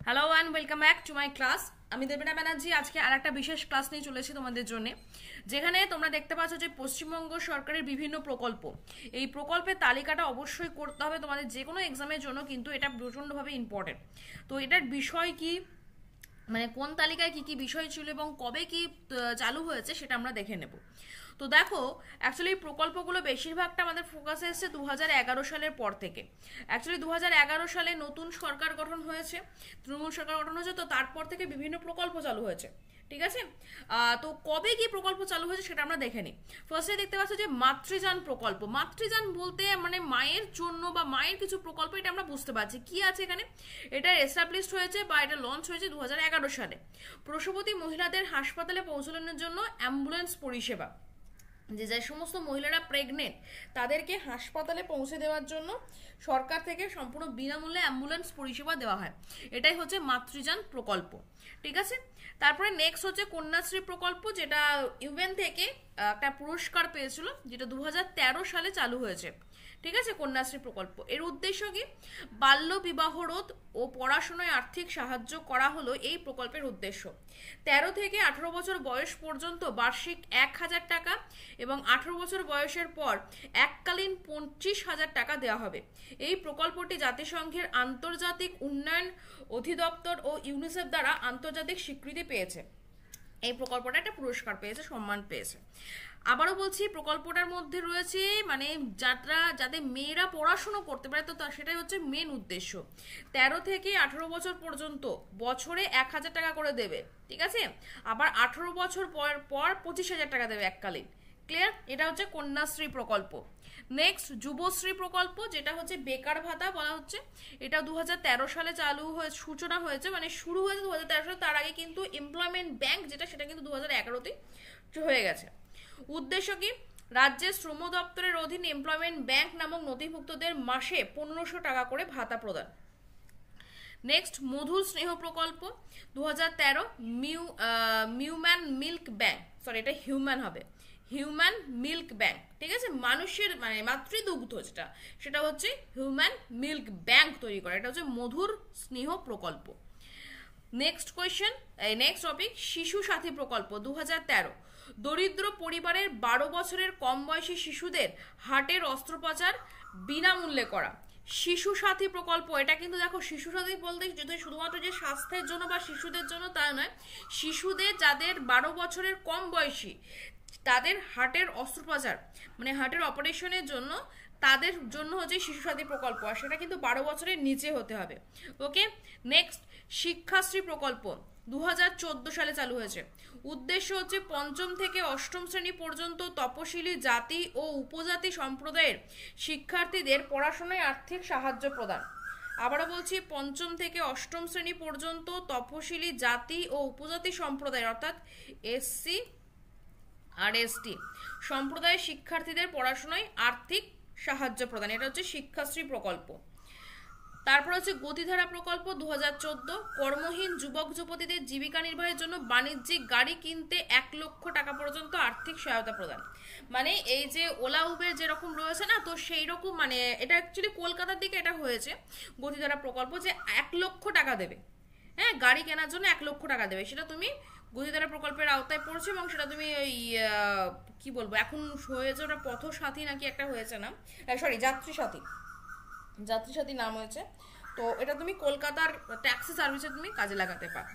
Hello and welcome back to my class. আমি দেবনা ব্যানার্জি আজকে আর একটা বিশেষ ক্লাস নিয়ে চলেছি তোমাদের জন্য, যেখানে তোমরা দেখতে পাচ্ছ যে পশ্চিমবঙ্গ সরকারের বিভিন্ন প্রকল্প, এই প্রকল্পের তালিকাটা অবশ্যই করতে হবে তোমাদের যে কোনো এক্সামের জন্য, কিন্তু এটা প্রচণ্ডভাবে ইম্পর্টেন্ট। তো এটার বিষয় কি, মানে কোন তালিকায় কি কি বিষয় ছিল এবং কবে কি চালু হয়েছে সেটা আমরা দেখে নেব। তো দেখো, অ্যাকচুয়ালি এই প্রকল্পগুলো বেশিরভাগটা আমাদের ফোকাসে এসেছে 2011 সালের পর থেকে। অ্যাকচুয়ালি 2011 সালে নতুন সরকার গঠন হয়েছে, তৃণমূল সরকার গঠন হয়েছে, তো তারপর থেকে বিভিন্ন প্রকল্প চালু হয়েছে। ঠিক আছে, তো কবে কি প্রকল্প চালু হয়েছে সেটা আমরা দেখে নিই। ফার্স্টে দেখতে পাচ্ছ যে মাতৃযান প্রকল্প। মাতৃযান বলতে মানে মায়ের জন্য বা মায়ের কিছু প্রকল্প, এটা আমরা বুঝতে পারছি কি আছে এখানে। এটা এস্টাবলিশড হয়েছে বা এটা লঞ্চ হয়েছে 2011 সালে। প্রসবতী মহিলাদের হাসপাতালে পৌঁছানোর জন্য অ্যাম্বুলেন্স পরিষেবা, যে সমস্ত মহিলারা প্রেগনেন্ট তাদেরকে হাসপাতালে পৌঁছে দেওয়ার জন্য সরকার থেকে সম্পূর্ণ বিনামূল্যে অ্যাম্বুলেন্স পরিষেবা দেওয়া হয়। এটাই হচ্ছে মাতৃযান প্রকল্প। ঠিক আছে, তারপরে নেক্সট হচ্ছে কন্যাশ্রী প্রকল্প, যেটা ইউএন থেকে একটা পুরস্কার পেয়েছিল, যেটা 2013 সালে চালু হয়েছে। ঠিক আছে, কন্যাশ্রী প্রকল্প এর উদ্দেশ্য কি? বাল্য বিবাহ রোধ ও পড়াশোনায় আর্থিক সাহায্য করা হলো এই প্রকল্পের উদ্দেশ্য। 13 থেকে 18 বছর বয়স পর্যন্ত বার্ষিক 1,000 টাকা এবং 18 বছর বয়সের পর এককালীন 25,000 টাকা দেওয়া হবে। এই প্রকল্পটি জাতিসংঘের আন্তর্জাতিক উন্নয়ন অধিদপ্তর ও ইউনিসেফ দ্বারা আন্তর্জাতিক স্বীকৃতি পেয়েছে। এই প্রকল্পটা একটা পুরস্কার পেয়েছে, সম্মান পেয়েছে। আবারও বলছি, প্রকল্পটার মধ্যে রয়েছে মানে যাতে মেয়েরা পড়াশুনো করতে পারে, তো সেটাই হচ্ছে মেন উদ্দেশ্য। 13 থেকে 18 বছর পর্যন্ত বছরে 1,000 টাকা করে দেবে। ঠিক আছে, আবার 18 বছর পর পর 25,000 টাকা দেবে এককালীন। ক্লিয়ার? এটা হচ্ছে কন্যাশ্রী প্রকল্প। নেক্সট যুবশ্রী প্রকল্প, যেটা হচ্ছে বেকার ভাতা বলা হচ্ছে। এটা 2013 সালে সূচনা হয়েছে, মানে শুরু হয়েছে 2013 সালে। তার আগে কিন্তু এমপ্লয়মেন্ট ব্যাংক যেটা, সেটা কিন্তু 2011-তেই হয়ে গেছে। উদ্দেশ্য কি? রাজ্যের শ্রম দপ্তরের অধীন এমপ্লয়মেন্ট ব্যাংক নামক নথিভুক্তদের মাসে 1500 টাকা করে ভাতা প্রদান। নেক্সট মধুর স্নেহ প্রকল্প 2013, মিউম্যান মিল্ক ব্যাংক, সরি এটা হিউম্যান হবে, হিউম্যান মিল্ক ব্যাংক। ঠিক আছে, মানুষের মানে মাতৃদুগ্ধ যেটা, সেটা হচ্ছে হিউম্যান মিল্ক ব্যাংক তৈরি করা, এটা হচ্ছে মধুর স্নেহ প্রকল্প। নেক্সট কোয়েশ্চেন, নেক্সট টপিক শিশু সাথী প্রকল্প 2013, দরিদ্র পরিবারের 12 বছরের কম বয়সী শিশুদের হার্টের অস্ত্রোপচার বিনামূল্যে করা। শিশু সাথী প্রকল্প, এটা কিন্তু দেখো শিশু সাথী বলতে যদি শুধুমাত্র যে স্বাস্থ্যের জন্য বা শিশুদের জন্য তা নয়, শিশুদের যাদের 12 বছরের কম বয়সী তাদের হার্টের অস্ত্রোপচার মানে হার্টের অপারেশনের জন্য, তাদের জন্য হচ্ছে শিশু সাথী প্রকল্প, আর সেটা কিন্তু 12 বছরের নিচে হতে হবে। ওকে, নেক্সট শিক্ষাশ্রী প্রকল্প 2014 সালে চালু হয়েছে। উদ্দেশ্য হচ্ছে পঞ্চম থেকে অষ্টম শ্রেণী পর্যন্ত তপশিলি জাতি ও উপজাতি সম্প্রদায়ের শিক্ষার্থীদের পড়াশোনায় আর্থিক সাহায্য প্রদান। আবারও বলছি, পঞ্চম থেকে অষ্টম শ্রেণী পর্যন্ত তপশিলি জাতি ও উপজাতি সম্প্রদায়ের, অর্থাৎ এসসি আর এসটি সম্প্রদায়ের শিক্ষার্থীদের পড়াশোনায় আর্থিক সাহায্য প্রদান। এটা হচ্ছে শিক্ষাশ্রী প্রকল্প। তারপর হচ্ছে গতিধারা প্রকল্প 2014, কর্মহীন যুবক যুবতীদের জীবিকা নির্বাহের জন্য বাণিজ্যিক গাড়ি কিনতে 1 লক্ষ টাকা পর্যন্ত আর্থিক সহায়তা প্রদান। মানে এই যে ওলা উবের যেরকম রয়েছে না, তো সেই রকম, মানে এটা অ্যাকচুয়ালি কলকাতার দিকে এটা হয়েছে গতিধারা প্রকল্প, যে 1 লক্ষ টাকা দেবে। হ্যাঁ, গাড়ি কেনার জন্য 1 লক্ষ টাকা দেবে। সেটা তুমি গতিধারা প্রকল্পের আওতায় পড়ছে, এবং সেটা তুমি ওই কি বলবো, এখন হয়েছে ওটা পথ সাথী নাকি একটা হয়েছে না, সরি যাত্রী সাথী, যাত্রী সাথী নাম হয়েছে। তো এটা তুমি কলকাতার ট্যাক্সি সার্ভিসে তুমি কাজে লাগাতে পারো।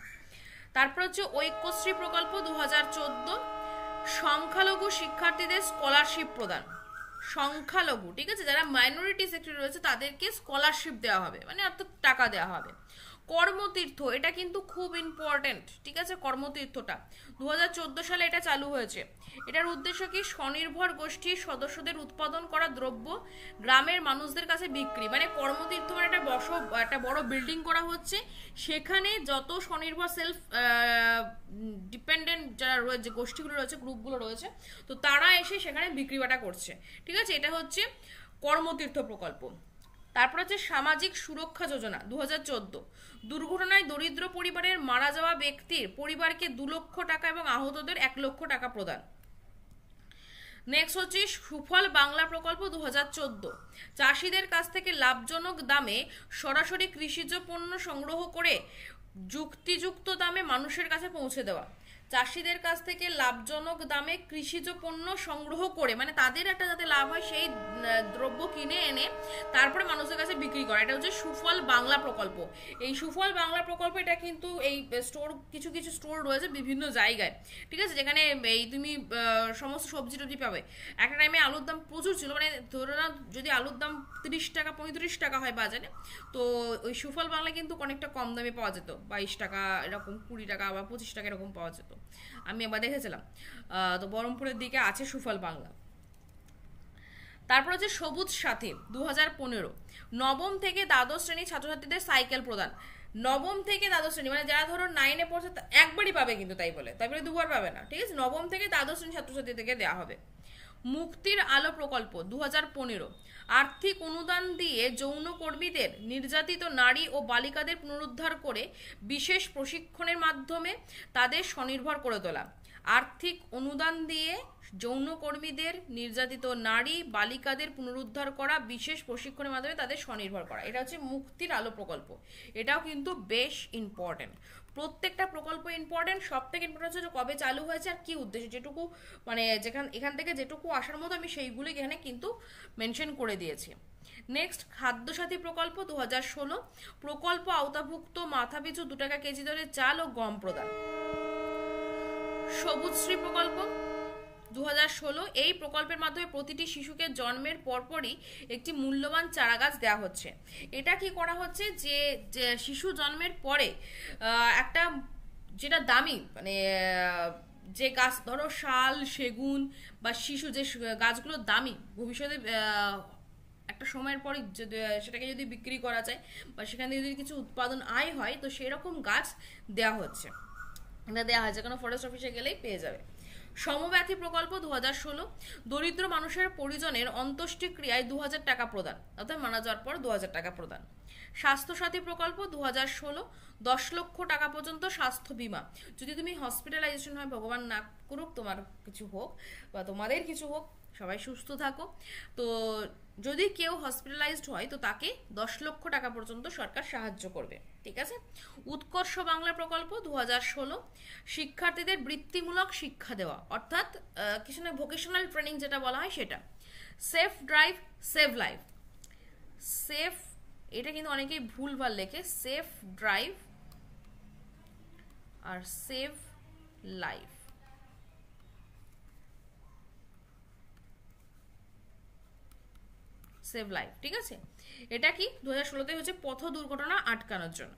তারপর হচ্ছে ঐক্যশ্রী প্রকল্প 2014, সংখ্যালঘু শিক্ষার্থীদের স্কলারশিপ প্রদান। সংখ্যালঘু, ঠিক আছে, যারা মাইনরিটি সেক্টরে রয়েছে তাদেরকে স্কলারশিপ দেওয়া হবে, মানে অর্থাৎ টাকা দেওয়া হবে। কর্মতীর্থ, এটা কিন্তু খুব ইম্পর্টেন্ট। ঠিক আছে, কর্মতীর্থটা 2014 সালে এটা চালু হয়েছে। এটার উদ্দেশ্য কি? স্বনির্ভর গোষ্ঠীর সদস্যদের উৎপাদন করা দ্রব্য গ্রামের মানুষদের কাছে বিক্রি। মানে কর্মতীর্থ মানে একটা বড় বিল্ডিং করা হচ্ছে, সেখানে যত স্বনির্ভর সেলফ ডিপেন্ডেন্ট যারা রয়েছে, গোষ্ঠীগুলো রয়েছে, গ্রুপগুলো রয়েছে, তো তারা এসে সেখানে বিক্রি বাটা করছে। ঠিক আছে, এটা হচ্ছে কর্মতীর্থ প্রকল্প। তারপর হচ্ছে সামাজিক সুরক্ষা যোজনা 2014, দুর্ঘটনায় দরিদ্র পরিবারের মারা যাওয়া ব্যক্তির পরিবারকে 2 লক্ষ টাকা এবং আহতদের 1 লক্ষ টাকা প্রদান। নেক্সট হচ্ছে সুফল বাংলা প্রকল্প 2014, চাষিদের কাছ থেকে লাভজনক দামে সরাসরি কৃষিজ পণ্য সংগ্রহ করে যুক্তিযুক্ত দামে মানুষের কাছে পৌঁছে দেওয়া। চাষিদের কাছ থেকে লাভজনক দামে কৃষিজ পণ্য সংগ্রহ করে, মানে তাদের একটা যাতে লাভ হয় সেই দ্রব্য কিনে এনে তারপরে মানুষের কাছে বিক্রি করা, এটা হচ্ছে সুফল বাংলা প্রকল্প। এই সুফল বাংলা প্রকল্প এটা কিন্তু এই স্টোর, কিছু কিছু স্টোর রয়েছে বিভিন্ন জায়গায়, ঠিক আছে, যেখানে এই তুমি সমস্ত সবজি টবজি পাবে। একটা টাইমে আলুর দাম প্রচুর ছিল, মানে ধরো না যদি আলুর দাম 30 টাকা 35 টাকা হয় বাজারে, তো ওই সুফল বাংলা কিন্তু অনেকটা কম দামে পাওয়া যেত, 22 টাকা এরকম, 20 টাকা বা 25 টাকা এরকম পাওয়া যেত। আমি একবার দেখেছিলাম। তো বহরমপুরের দিকে আছে সুফল বাংলা। তারপর হচ্ছে সবুজ সাথী 2015, নবম থেকে দ্বাদশ শ্রেণী ছাত্রছাত্রীদের সাইকেল প্রদান। নবম থেকে দ্বাদশ শ্রেণী মানে যারা ধরো 9-এ পড়ছে একবারই পাবে কিন্তু, তাই বলে দুবার পাবে না, ঠিক আছে। নবম থেকে দ্বাদশ শ্রেণী ছাত্রছাত্রীদেরকে দেওয়া হবে। মুক্তির আলো প্রকল্প 2015, আর্থিক অনুদান দিয়ে যৌনকর্মীদের, নির্যাতিত নারী ও বালিকাদের পুনরুদ্ধার করে বিশেষ প্রশিক্ষণের মাধ্যমে তাদের স্বনির্ভর করে তোলা। আর্থিক অনুদান দিয়ে যৌনকর্মীদের, নির্যাতিত নারী বালিকাদের পুনরুদ্ধার করা, বিশেষ প্রশিক্ষণের মাধ্যমে তাদের স্বনির্ভর করা, এটা হচ্ছে মুক্তির আলো প্রকল্প। এটাও কিন্তু বেশ ইম্পর্টেন্ট। প্রত্যেকটা প্রকল্প ইম্পর্টেন্ট। সব থেকে ইম্পর্টেন্ট হচ্ছে কবে চালু হয়েছে আর কি উদ্দেশ্য, যেটুকু মানে এখান থেকে যেটুকু আসার মতো আমি সেইগুলো এখানে কিন্তু মেনশন করে দিয়েছি। নেক্সট খাদ্যসাথী প্রকল্প 2016, প্রকল্প আওতাভুক্ত মাথাপিছু 2 টাকা কেজি দরে চাল ও গম প্রদান। সবুজশ্রী প্রকল্প 2016, এই প্রকল্পের মাধ্যমে প্রতিটি শিশুকে জন্মের পরপরই একটি মূল্যবান চারাগাছ দেওয়া হচ্ছে। এটা কি করা হচ্ছে যে শিশু জন্মের পরে একটা যেটা দামি, মানে যে গাছ ধরো শাল, সেগুন বা শিশু, যে গাছগুলো দামি, ভবিষ্যতে একটা সময়ের পরে সেটাকে যদি বিক্রি করা যায় বা সেখান থেকে যদি কিছু উৎপাদন আয় হয়, তো সেরকম গাছ দেওয়া হচ্ছে। এটা দেওয়া হয়, যে কোনো ফরেস্ট অফিসে গেলেই পেয়ে যাবে। সমব্যাথী প্রকল্প 2016, দরিদ্র মানুষের পরিজনের অন্ত্যেষ্টিক্রিয়ায় 2000 টাকা প্রদান, অর্থাৎ মারা যাওয়ার পর 2000 টাকা প্রদান। স্বাস্থ্যসাথী প্রকল্প 2016, 10 লক্ষ টাকা পর্যন্ত স্বাস্থ্য বীমা। যদি তুমি হসপিটালাইজেশন হয়, ভগবান না করুক, তোমার কিছু হোক বা তোমাদের কিছু হোক, সবাই সুস্থ থাকো, তো যদি কেউ হসপিটালাইজড হয় তো তাকে 10 লক্ষ টাকা পর্যন্ত সরকার সাহায্য করবে, ঠিক আছে। উৎকর্ষ বাংলা প্রকল্প 2016, শিক্ষার্থীদের বৃত্তিমূলক শিক্ষা দেওয়া, অর্থাৎ কিছু না ভোকেশনাল ট্রেনিং যেটা বলা হয় সেটা। Safe drive save life, safe, এটা কিন্তু অনেকেই ভুলভাল লেখে, সেফ ড্রাইভ আর সেভ লাইফ। সেভ লাইফ, ঠিক আছে। এটা কি 2016তে হচ্ছে পথ দুর্ঘটনা আটকানোর জন্য।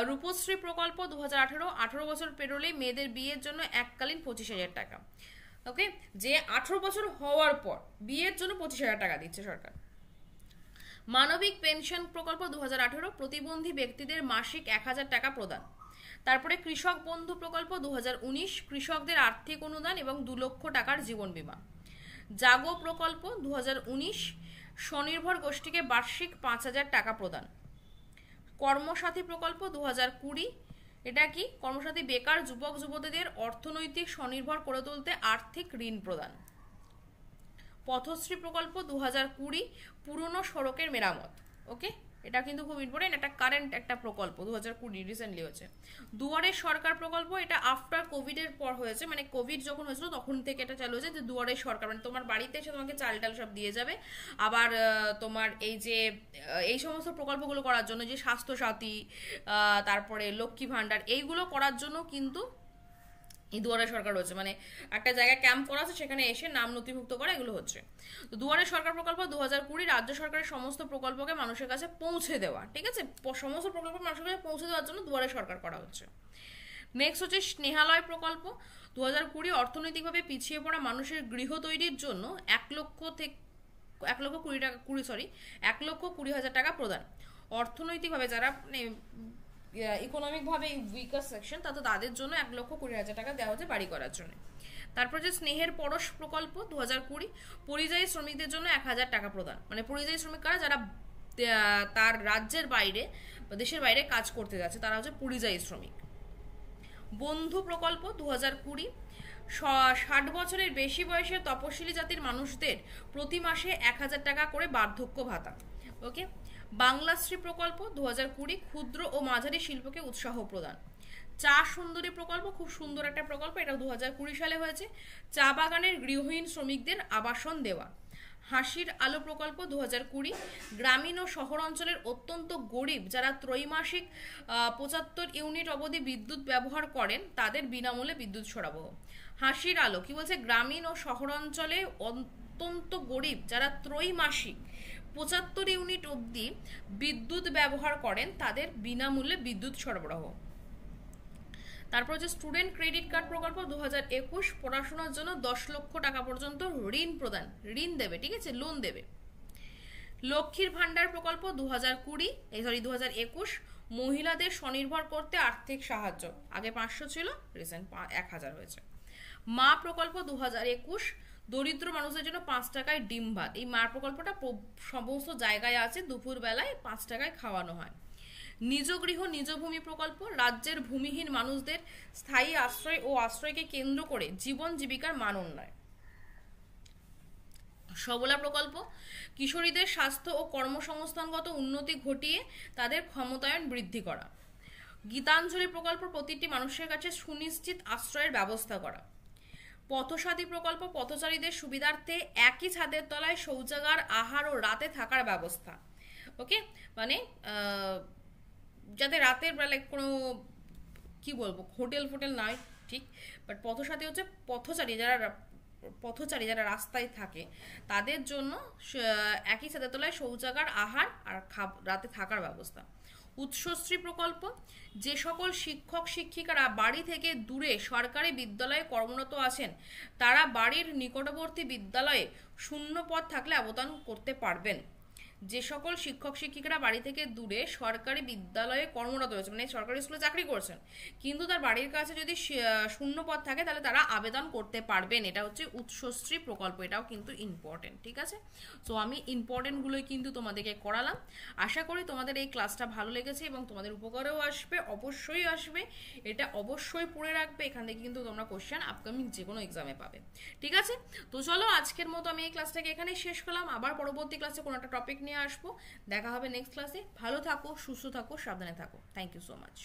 রূপশ্রী প্রকল্প 2018, 18 বছর পেরোলেই মেয়েদের বিয়ের জন্য এককালীন 25,000 টাকা। ওকে, যে 18 বছর হওয়ার পর বিয়ের জন্য 25,000 টাকা দিচ্ছে সরকার। মানবিক পেনশন প্রকল্প 2018, প্রতিবন্ধী ব্যক্তিদের মাসিক 1000 টাকা প্রদান। তারপরে কৃষক বন্ধু প্রকল্প 2019, কৃষকদের আর্থিক অনুদান এবং 2 লক্ষ টাকার জীবন বীমা। জাগো প্রকল্প 2019, স্বনির্ভর গোষ্ঠীকে বার্ষিক 5000 টাকা প্রদান। কর্মসাথী প্রকল্প 2020, এটা কি কর্মসাথী বেকার যুবক যুবতীদের অর্থনৈতিক স্বনির্ভর করে তুলতে আর্থিক ঋণ প্রদান। পথশ্রী প্রকল্প 2020, পুরনো সড়কের মেরামত। ওকে, এটা কিন্তু খুব ইম্পর্টেন্ট, এটা কারেন্ট একটা প্রকল্প, 2020 রিসেন্টলি হয়েছে। দুয়ারে সরকার প্রকল্প, এটা আফটার কোভিডের পর হয়েছে, মানে কোভিড যখন হয়েছিল তখন থেকে এটা চালু হয়েছে, যে দুয়ারে সরকার মানে তোমার বাড়িতে এসে তোমাকে চাল টাল সব দিয়ে যাবে। আবার তোমার এই যে এই সমস্ত প্রকল্পগুলো করার জন্য, যে স্বাস্থ্যসাথী, তারপরে লক্ষ্মী ভাণ্ডার, এইগুলো করার জন্য কিন্তু এই দুয়ারে সরকার রয়েছে, মানে একটা জায়গায় ক্যাম্প করা আছে, সেখানে এসে নাম নথিভুক্ত করা, এগুলো হচ্ছে। তো দুয়ারে সরকার প্রকল্প 2020, রাজ্য সরকারের সমস্ত প্রকল্পকে মানুষের কাছে পৌঁছে দেওয়া, ঠিক আছে, সমস্ত প্রকল্প মানুষের কাছে পৌঁছে দেওয়ার জন্য দুয়ারে সরকার করা হচ্ছে। নেক্সট হচ্ছে স্নেহালয় প্রকল্প 2020, অর্থনৈতিকভাবে পিছিয়ে পড়া মানুষের গৃহ তৈরির জন্য 1,20,000 টাকা প্রদান। অর্থনৈতিকভাবে যারা মানে ইকোনমিক ভাবে উইকার সেকশন, তাদের জন্য 1,20,000 টাকা দেওয়া হচ্ছে বাড়ি করার জন্য। তারপর যে স্নেহের পরশ প্রকল্প 2020, পরিযায়ী শ্রমিকদের জন্য 1,000 টাকা প্রদান, মানে পরিযায়ী শ্রমিক কারা, যারা তার রাজ্যের বাইরে বা দেশের বাইরে কাজ করতে যাচ্ছে, তারা হচ্ছে পরিযায়ী শ্রমিক। বন্ধু প্রকল্প 2020, 60 বছরের বেশি বয়সের তপশিলি জাতির মানুষদের প্রতি মাসে 1000 টাকা করে বার্ধক্য ভাতা। ওকে। বাংলাশ্রী প্রকল্প 2020 ক্ষুদ্র ও মাঝারি শিল্পকে উৎসাহ প্রদান। চা সুন্দরী প্রকল্প খুব সুন্দর একটা প্রকল্প, এটা 2020 সালে হয়েছে। চা বাগানের গৃহহীন শ্রমিকদের আবাসন দেওয়া। হাসির আলো প্রকল্প 2020 গ্রামীণ ও শহর অঞ্চলের অত্যন্ত গরিব যারা ত্রৈমাসিক 75 ইউনিট অবধি বিদ্যুৎ ব্যবহার করেন তাদের বিনামূল্যে বিদ্যুৎ সরবরাহ। হাসির আলো কি বলছে, গ্রামীণ ও শহর অঞ্চলে অত্যন্ত গরিব যারা ত্রৈমাসিক 75 ইউনিট অবধি বিদ্যুৎ ব্যবহার করেন তাদের বিনামূল্যে বিদ্যুৎ সরবরাহ। তারপর হচ্ছে স্টুডেন্ট ক্রেডিট কার্ড প্রকল্প 2021 পড়াশোনার জন্য 10 লক্ষ টাকা পর্যন্ত ঋণ প্রদান, ঋণ দেবে, ঠিক আছে, লোন দেবে। লক্ষ্মীর ভান্ডার প্রকল্প 2021 মহিলাদের স্বনির্ভর করতে আর্থিক সাহায্য, আগে 500 ছিল, রিসেন্ট 1000 হয়েছে। মা প্রকল্প 2021 দরিদ্র মানুষদের জন্য 5 টাকায় ডিম ভাত। এই মা প্রকল্পটা সমস্ত জায়গায় আছে, দুপুর বেলায় 5 টাকায় খাওয়ানো হয়। নিজ গৃহ নিজ ভূমি প্রকল্প রাজ্যের ভূমিহীন মানুষদের স্থায়ী আশ্রয় ও আশ্রয়কে কেন্দ্র করে জীবন জীবিকার মান উন্নয়ন। সবলা প্রকল্প কিশোরীদের স্বাস্থ্য ও কর্মসংস্থানগত উন্নতি ঘটিয়ে তাদের ক্ষমতায়ন বৃদ্ধি করা। গীতাঞ্জলি প্রকল্প প্রতিটি মানুষের কাছে সুনিশ্চিত আশ্রয়ের ব্যবস্থা করা। পথসাথী প্রকল্প পথচারীদের সুবিধার্থে একই ছাদের তলায় শৌচাগার, আহার ও রাতে থাকার ব্যবস্থা। ওকে, মানে যাতে রাতের বেলায় কোনো কি বলবো হোটেল ফোটেল নয়, ঠিক, বাট পথসাথী হচ্ছে পথচারী যারা রাস্তায় থাকে তাদের জন্য একই ছাদের তলায় শৌচাগার, আহার আর রাতে থাকার ব্যবস্থা। উৎসশ্রী প্রকল্প যে সকল শিক্ষক শিক্ষিকারা বাড়ি থেকে দূরে সরকারি বিদ্যালয়ে কর্মরত আছেন তারা বাড়ির নিকটবর্তী বিদ্যালয়ে শূন্য পদ থাকলে আবেদন করতে পারবেন। যে সকল শিক্ষক শিক্ষিকারা বাড়ি থেকে দূরে সরকারি বিদ্যালয়ে কর্মরত রয়েছে, মানে সরকারি স্কুলে চাকরি করছেন কিন্তু তার বাড়ির কাছে যদি শূন্য পদ থাকে তাহলে তারা আবেদন করতে পারবেন। এটা হচ্ছে উৎসশ্রী প্রকল্প, এটাও কিন্তু ইম্পর্টেন্ট, ঠিক আছে। সো আমি ইম্পর্টেন্টগুলোই কিন্তু তোমাদেরকে করালাম। আশা করি তোমাদের এই ক্লাসটা ভালো লেগেছে এবং তোমাদের উপকারেও আসবে, অবশ্যই আসবে, এটা অবশ্যই পড়ে রাখবে। এখান থেকে কিন্তু তোমরা কোশ্চেন আপকামিং যে কোনো এক্সামে পাবে, ঠিক আছে। তো চলো আজকের মতো আমি এই ক্লাসটাকে এখানেই শেষ করলাম, আবার পরবর্তী ক্লাসে কোনো একটা টপিক নিয়ে আসবো। দেখা হবে নেক্সট ক্লাসে। ভালো থাকো, সুস্থ থাকো, সাবধানে থাকো। Thank you so much.